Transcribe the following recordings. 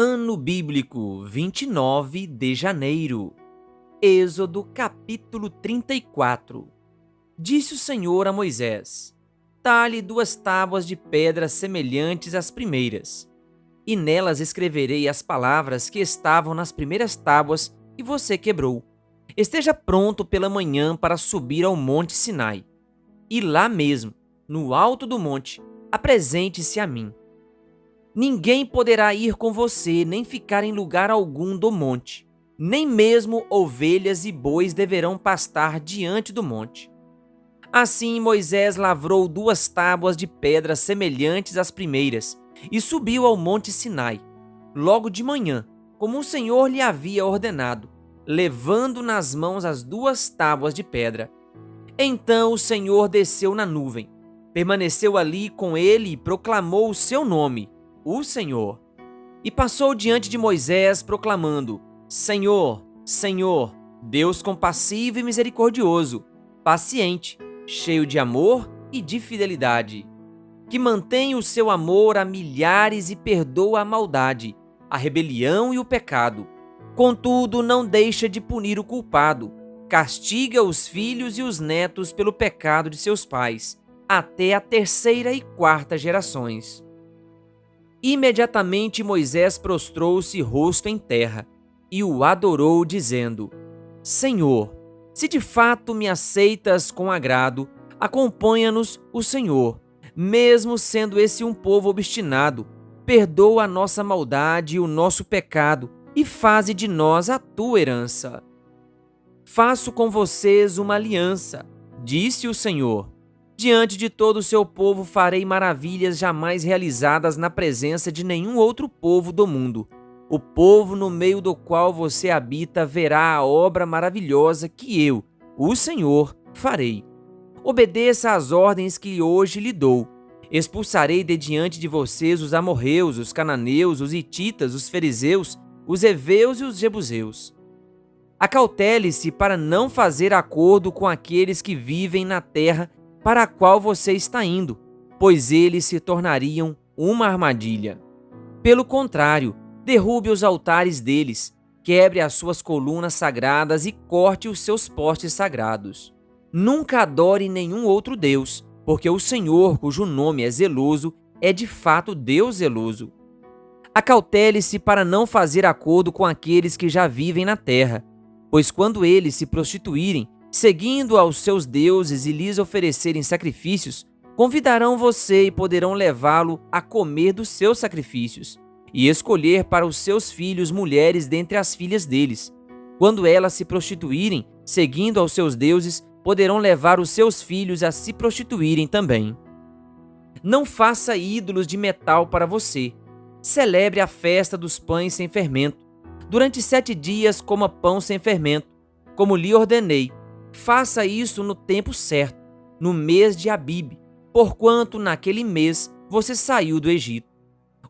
Ano Bíblico 29 de janeiro. Êxodo capítulo 34. Disse o Senhor a Moisés: talhe 2 tábuas de pedra semelhantes às primeiras, e nelas escreverei as palavras que estavam nas primeiras tábuas que você quebrou. Esteja pronto pela manhã para subir ao monte Sinai, e lá mesmo, no alto do monte, apresente-se a mim. Ninguém poderá ir com você, nem ficar em lugar algum do monte. Nem mesmo ovelhas e bois deverão pastar diante do monte. Assim Moisés lavrou 2 tábuas de pedra semelhantes às primeiras, e subiu ao monte Sinai, logo de manhã, como o Senhor lhe havia ordenado, levando nas mãos as 2 tábuas de pedra. Então o Senhor desceu na nuvem, permaneceu ali com ele e proclamou o seu nome, o Senhor. E passou diante de Moisés, proclamando: Senhor, Senhor, Deus compassivo e misericordioso, paciente, cheio de amor e de fidelidade, que mantém o seu amor a milhares e perdoa a maldade, a rebelião e o pecado. Contudo, não deixa de punir o culpado, castiga os filhos e os netos pelo pecado de seus pais, até a 3ª e 4ª gerações. Imediatamente Moisés prostrou-se rosto em terra e o adorou, dizendo: Senhor, se de fato me aceitas com agrado, acompanha-nos o Senhor, mesmo sendo esse um povo obstinado. Perdoa a nossa maldade e o nosso pecado e faze de nós a tua herança. Faço com vocês uma aliança, disse o Senhor. Diante de todo o seu povo farei maravilhas jamais realizadas na presença de nenhum outro povo do mundo. O povo no meio do qual você habita verá a obra maravilhosa que eu, o Senhor, farei. Obedeça às ordens que hoje lhe dou. Expulsarei de diante de vocês os amorreus, os cananeus, os hititas, os fariseus, os heveus e os jebuseus. Acautele-se para não fazer acordo com aqueles que vivem na terra para a qual você está indo, pois eles se tornariam uma armadilha. Pelo contrário, derrube os altares deles, quebre as suas colunas sagradas e corte os seus postes sagrados. Nunca adore nenhum outro Deus, porque o Senhor, cujo nome é zeloso, é de fato Deus zeloso. Acautele-se para não fazer acordo com aqueles que já vivem na terra, pois quando eles se prostituírem, seguindo aos seus deuses e lhes oferecerem sacrifícios, convidarão você e poderão levá-lo a comer dos seus sacrifícios, e escolher para os seus filhos mulheres dentre as filhas deles. Quando elas se prostituírem, seguindo aos seus deuses, poderão levar os seus filhos a se prostituírem também. Não faça ídolos de metal para você. Celebre a festa dos pães sem fermento. Durante 7 dias coma pão sem fermento, como lhe ordenei. Faça isso no tempo certo, no mês de Abibe, porquanto naquele mês você saiu do Egito.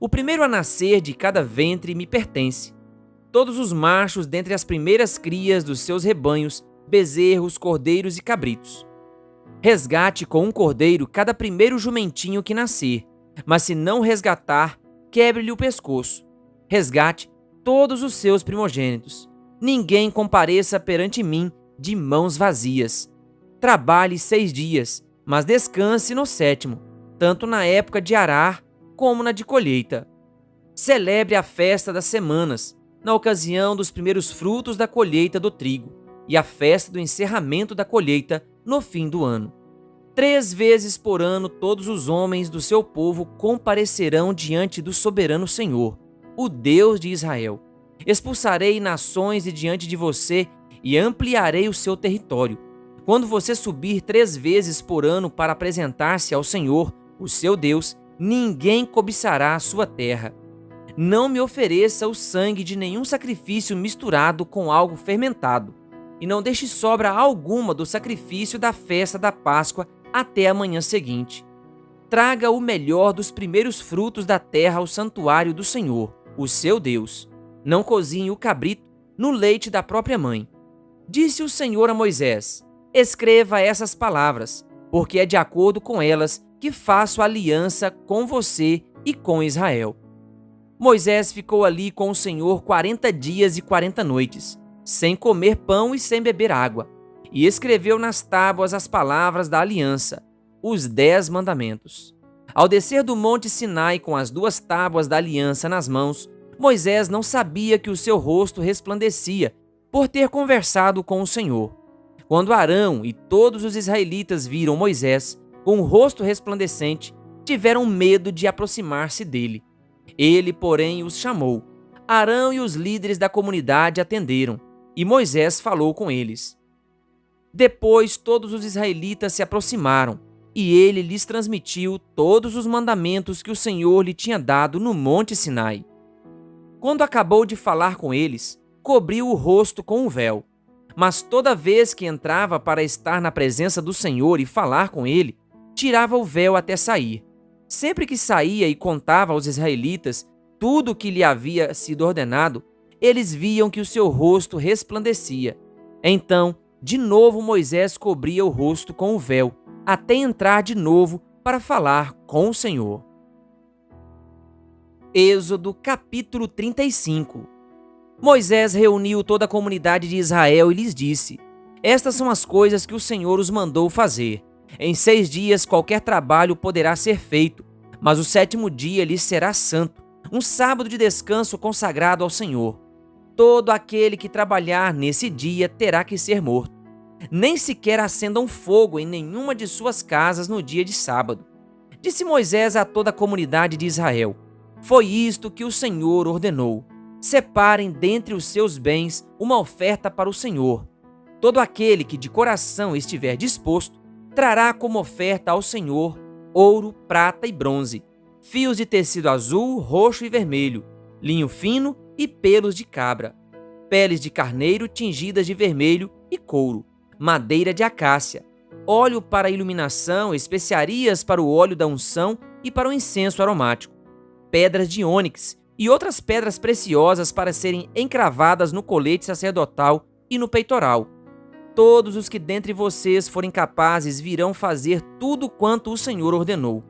O primeiro a nascer de cada ventre me pertence. Todos os machos dentre as primeiras crias dos seus rebanhos, bezerros, cordeiros e cabritos. Resgate com um cordeiro cada primeiro jumentinho que nascer, mas se não resgatar, quebre-lhe o pescoço. Resgate todos os seus primogênitos. Ninguém compareça perante mim de mãos vazias. Trabalhe 6 dias, mas descanse no 7º, tanto na época de arar como na de colheita. Celebre a festa das semanas, na ocasião dos primeiros frutos da colheita do trigo, e a festa do encerramento da colheita no fim do ano. 3 vezes por ano todos os homens do seu povo comparecerão diante do soberano Senhor, o Deus de Israel. Expulsarei nações de diante de você e ampliarei o seu território. Quando você subir 3 vezes por ano para apresentar-se ao Senhor, o seu Deus, ninguém cobiçará a sua terra. Não me ofereça o sangue de nenhum sacrifício misturado com algo fermentado, e não deixe sobra alguma do sacrifício da festa da Páscoa até a manhã seguinte. Traga o melhor dos primeiros frutos da terra ao santuário do Senhor, o seu Deus. Não cozinhe o cabrito no leite da própria mãe. Disse o Senhor a Moisés: escreva essas palavras, porque é de acordo com elas que faço aliança com você e com Israel. Moisés ficou ali com o Senhor 40 dias e 40 noites, sem comer pão e sem beber água, e escreveu nas tábuas as palavras da aliança, os 10 mandamentos. Ao descer do monte Sinai com as 2 tábuas da aliança nas mãos, Moisés não sabia que o seu rosto resplandecia, por ter conversado com o Senhor. Quando Arão e todos os israelitas viram Moisés com o rosto resplandecente, tiveram medo de aproximar-se dele. Ele, porém, os chamou. Arão e os líderes da comunidade atenderam, e Moisés falou com eles. Depois todos os israelitas se aproximaram, e ele lhes transmitiu todos os mandamentos que o Senhor lhe tinha dado no monte Sinai. Quando acabou de falar com eles, cobriu o rosto com um véu. Mas toda vez que entrava para estar na presença do Senhor e falar com ele, tirava o véu até sair. Sempre que saía e contava aos israelitas tudo o que lhe havia sido ordenado, eles viam que o seu rosto resplandecia. Então, de novo Moisés cobria o rosto com o véu, até entrar de novo para falar com o Senhor. Êxodo capítulo 35. Moisés reuniu toda a comunidade de Israel e lhes disse: Estas são as coisas que o Senhor os mandou fazer. Em 6 dias qualquer trabalho poderá ser feito, mas o 7º dia lhes será santo, um sábado de descanso consagrado ao Senhor. Todo aquele que trabalhar nesse dia terá que ser morto. Nem sequer acendam fogo em nenhuma de suas casas no dia de sábado. Disse Moisés a toda a comunidade de Israel: Foi isto que o Senhor ordenou. Separem dentre os seus bens uma oferta para o Senhor. Todo aquele que de coração estiver disposto, trará como oferta ao Senhor ouro, prata e bronze, fios de tecido azul, roxo e vermelho, linho fino e pelos de cabra, peles de carneiro tingidas de vermelho e couro, madeira de acácia, óleo para iluminação, especiarias para o óleo da unção e para o incenso aromático, pedras de ônix e outras pedras preciosas para serem encravadas no colete sacerdotal e no peitoral. Todos os que dentre vocês forem capazes virão fazer tudo quanto o Senhor ordenou.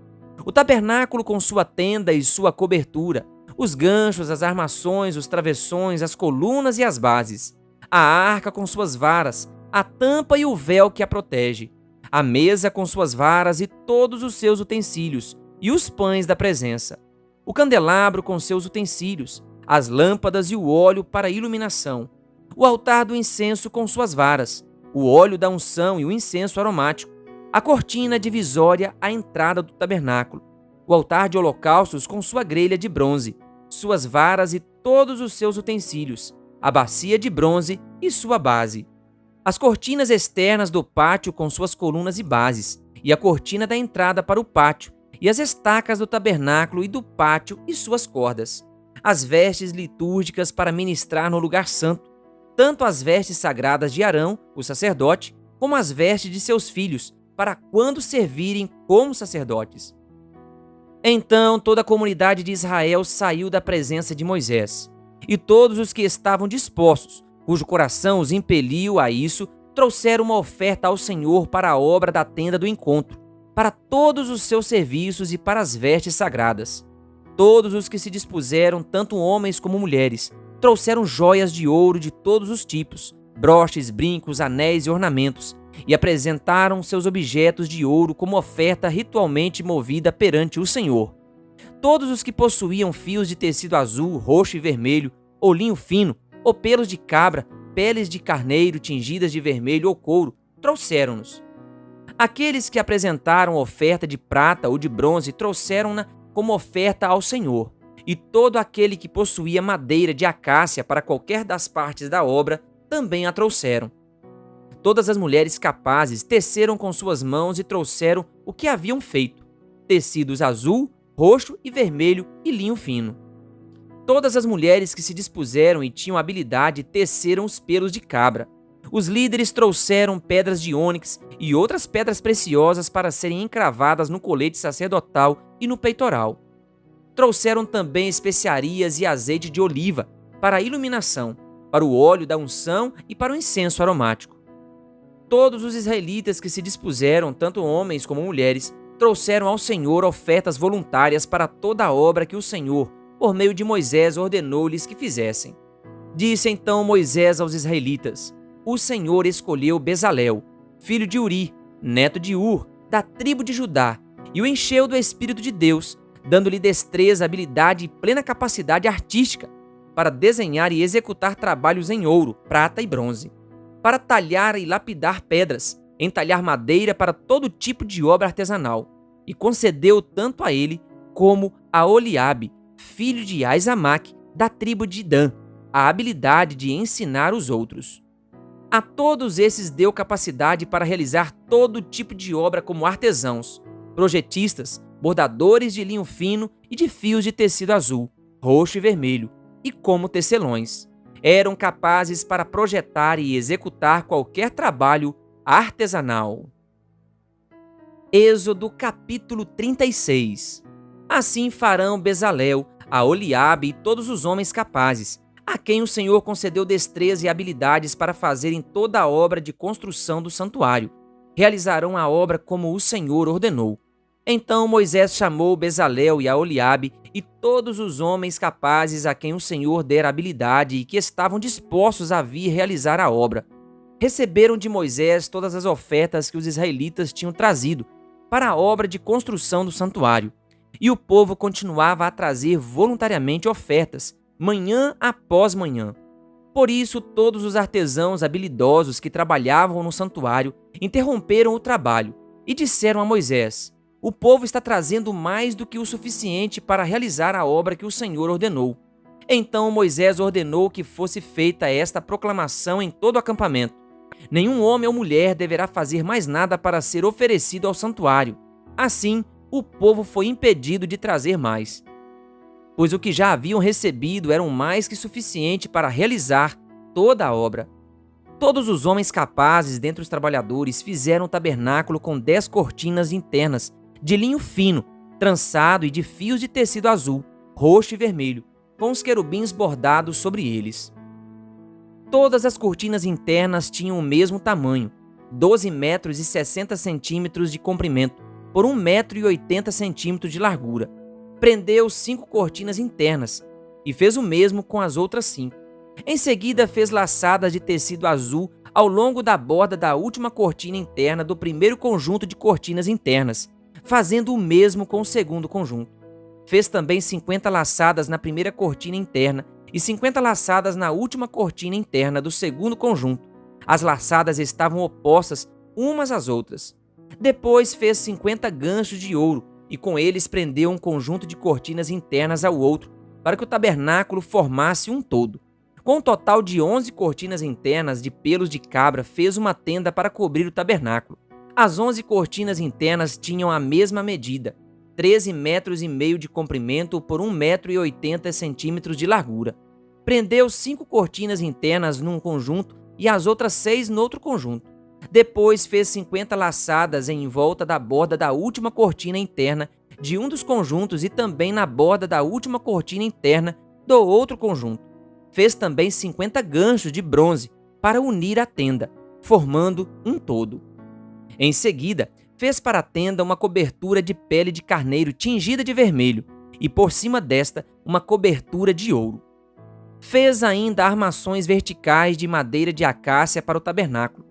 O tabernáculo com sua tenda e sua cobertura, os ganchos, as armações, os travessões, as colunas e as bases, a arca com suas varas, a tampa e o véu que a protege, a mesa com suas varas e todos os seus utensílios, e os pães da presença, o candelabro com seus utensílios, as lâmpadas e o óleo para iluminação, o altar do incenso com suas varas, o óleo da unção e o incenso aromático, a cortina divisória à entrada do tabernáculo, o altar de holocaustos com sua grelha de bronze, suas varas e todos os seus utensílios, a bacia de bronze e sua base, as cortinas externas do pátio com suas colunas e bases, e a cortina da entrada para o pátio, e as estacas do tabernáculo e do pátio e suas cordas, as vestes litúrgicas para ministrar no lugar santo, tanto as vestes sagradas de Arão, o sacerdote, como as vestes de seus filhos, para quando servirem como sacerdotes. Então toda a comunidade de Israel saiu da presença de Moisés, e todos os que estavam dispostos, cujo coração os impeliu a isso, trouxeram uma oferta ao Senhor para a obra da tenda do encontro, para todos os seus serviços e para as vestes sagradas. Todos os que se dispuseram, tanto homens como mulheres, trouxeram joias de ouro de todos os tipos, broches, brincos, anéis e ornamentos, e apresentaram seus objetos de ouro como oferta ritualmente movida perante o Senhor. Todos os que possuíam fios de tecido azul, roxo e vermelho, ou linho fino, ou pelos de cabra, peles de carneiro tingidas de vermelho ou couro, trouxeram-nos. Aqueles que apresentaram oferta de prata ou de bronze trouxeram-na como oferta ao Senhor, e todo aquele que possuía madeira de acácia para qualquer das partes da obra também a trouxeram. Todas as mulheres capazes teceram com suas mãos e trouxeram o que haviam feito: tecidos azul, roxo e vermelho e linho fino. Todas as mulheres que se dispuseram e tinham habilidade teceram os pelos de cabra. Os líderes trouxeram pedras de ônix e outras pedras preciosas para serem encravadas no colete sacerdotal e no peitoral. Trouxeram também especiarias e azeite de oliva para a iluminação, para o óleo da unção e para o incenso aromático. Todos os israelitas que se dispuseram, tanto homens como mulheres, trouxeram ao Senhor ofertas voluntárias para toda a obra que o Senhor, por meio de Moisés ordenou-lhes que fizessem. Disse então Moisés aos israelitas: O Senhor escolheu Bezalel, filho de Uri, neto de Ur, da tribo de Judá, e o encheu do Espírito de Deus, dando-lhe destreza, habilidade e plena capacidade artística para desenhar e executar trabalhos em ouro, prata e bronze, para talhar e lapidar pedras, entalhar madeira para todo tipo de obra artesanal, e concedeu tanto a ele como a Oliabe, filho de Aizamaque, da tribo de Dan, a habilidade de ensinar os outros. A todos esses deu capacidade para realizar todo tipo de obra como artesãos, projetistas, bordadores de linho fino e de fios de tecido azul, roxo e vermelho, e como tecelões. Eram capazes para projetar e executar qualquer trabalho artesanal. Êxodo capítulo 36. Assim farão Bezalel, a Oliabe e todos os homens capazes, a quem o Senhor concedeu destreza e habilidades para fazerem toda a obra de construção do santuário. Realizarão a obra como o Senhor ordenou. Então Moisés chamou Bezalel e a Oliabe e todos os homens capazes a quem o Senhor dera habilidade e que estavam dispostos a vir realizar a obra. Receberam de Moisés todas as ofertas que os israelitas tinham trazido para a obra de construção do santuário. E o povo continuava a trazer voluntariamente ofertas, manhã após manhã. Por isso, todos os artesãos habilidosos que trabalhavam no santuário interromperam o trabalho e disseram a Moisés: O povo está trazendo mais do que o suficiente para realizar a obra que o Senhor ordenou. Então Moisés ordenou que fosse feita esta proclamação em todo o acampamento: Nenhum homem ou mulher deverá fazer mais nada para ser oferecido ao santuário. Assim, o povo foi impedido de trazer mais, pois o que já haviam recebido era mais que suficiente para realizar toda a obra. Todos os homens capazes dentre os trabalhadores fizeram o tabernáculo com 10 cortinas internas, de linho fino, trançado e de fios de tecido azul, roxo e vermelho, com os querubins bordados sobre eles. Todas as cortinas internas tinham o mesmo tamanho, 12 metros e 60 centímetros de comprimento, por 1 metro e 80 centímetros de largura. Prendeu 5 cortinas internas e fez o mesmo com as outras 5. Em seguida fez laçadas de tecido azul ao longo da borda da última cortina interna do primeiro conjunto de cortinas internas, fazendo o mesmo com o segundo conjunto. Fez também 50 laçadas na primeira cortina interna e 50 laçadas na última cortina interna do segundo conjunto. As laçadas estavam opostas umas às outras. Depois fez 50 ganchos de ouro e com eles prendeu um conjunto de cortinas internas ao outro, para que o tabernáculo formasse um todo. Com um total de 11 cortinas internas de pelos de cabra, fez uma tenda para cobrir o tabernáculo. As 11 cortinas internas tinham a mesma medida, 13 metros e meio de comprimento por 1 metro e 80 centímetros de largura. Prendeu 5 cortinas internas num conjunto e as outras 6 no outro conjunto. Depois fez 50 laçadas em volta da borda da última cortina interna de um dos conjuntos e também na borda da última cortina interna do outro conjunto. Fez também 50 ganchos de bronze para unir a tenda, formando um todo. Em seguida, fez para a tenda uma cobertura de pele de carneiro tingida de vermelho e por cima desta uma cobertura de ouro. Fez ainda armações verticais de madeira de acácia para o tabernáculo.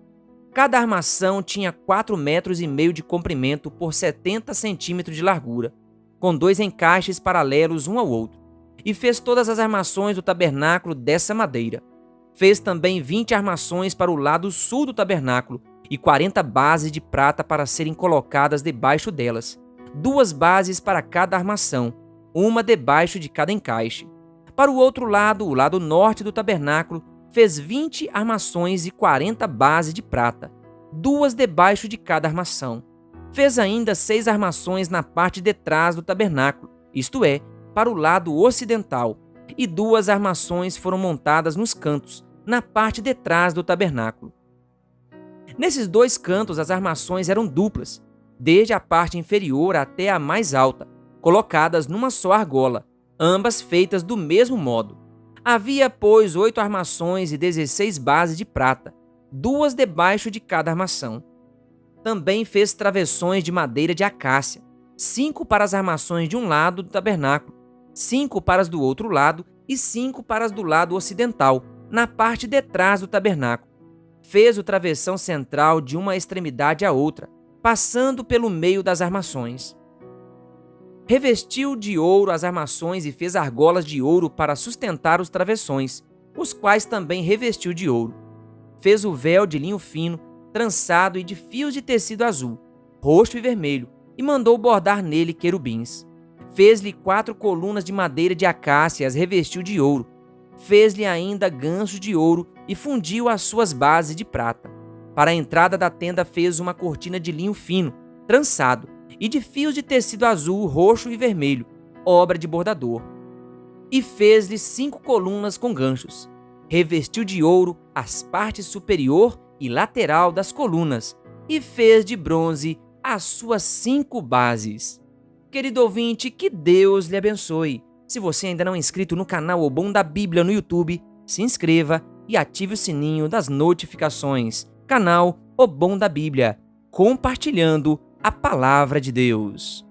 Cada armação tinha 4 metros e meio de comprimento por 70 centímetros de largura, com 2 encaixes paralelos um ao outro, e fez todas as armações do tabernáculo dessa madeira. Fez também 20 armações para o lado sul do tabernáculo e 40 bases de prata para serem colocadas debaixo delas, 2 bases para cada armação, uma debaixo de cada encaixe. Para o outro lado, o lado norte do tabernáculo, fez 20 armações e 40 bases de prata, 2 debaixo de cada armação. Fez ainda 6 armações na parte de trás do tabernáculo, isto é, para o lado ocidental, e 2 armações foram montadas nos cantos, na parte de trás do tabernáculo. Nesses 2 cantos as armações eram duplas, desde a parte inferior até a mais alta, colocadas numa só argola, ambas feitas do mesmo modo. Havia, pois, 8 armações e 16 bases de prata, 2 debaixo de cada armação. Também fez travessões de madeira de acácia, 5 para as armações de um lado do tabernáculo, 5 para as do outro lado e 5 para as do lado ocidental, na parte de trás do tabernáculo. Fez o travessão central de uma extremidade à outra, passando pelo meio das armações. Revestiu de ouro as armações e fez argolas de ouro para sustentar os travessões, os quais também revestiu de ouro. Fez o véu de linho fino, trançado e de fios de tecido azul, roxo e vermelho, e mandou bordar nele querubins. Fez-lhe 4 colunas de madeira de acácia e as revestiu de ouro. Fez-lhe ainda ganchos de ouro e fundiu as suas bases de prata. Para a entrada da tenda fez uma cortina de linho fino, trançado, e de fios de tecido azul, roxo e vermelho, obra de bordador. E fez-lhe 5 colunas com ganchos. Revestiu de ouro as partes superior e lateral das colunas, e fez de bronze as suas 5 bases. Querido ouvinte, que Deus lhe abençoe. Se você ainda não é inscrito no canal O Bom da Bíblia no YouTube, se inscreva e ative o sininho das notificações. Canal O Bom da Bíblia, compartilhando a Palavra de Deus.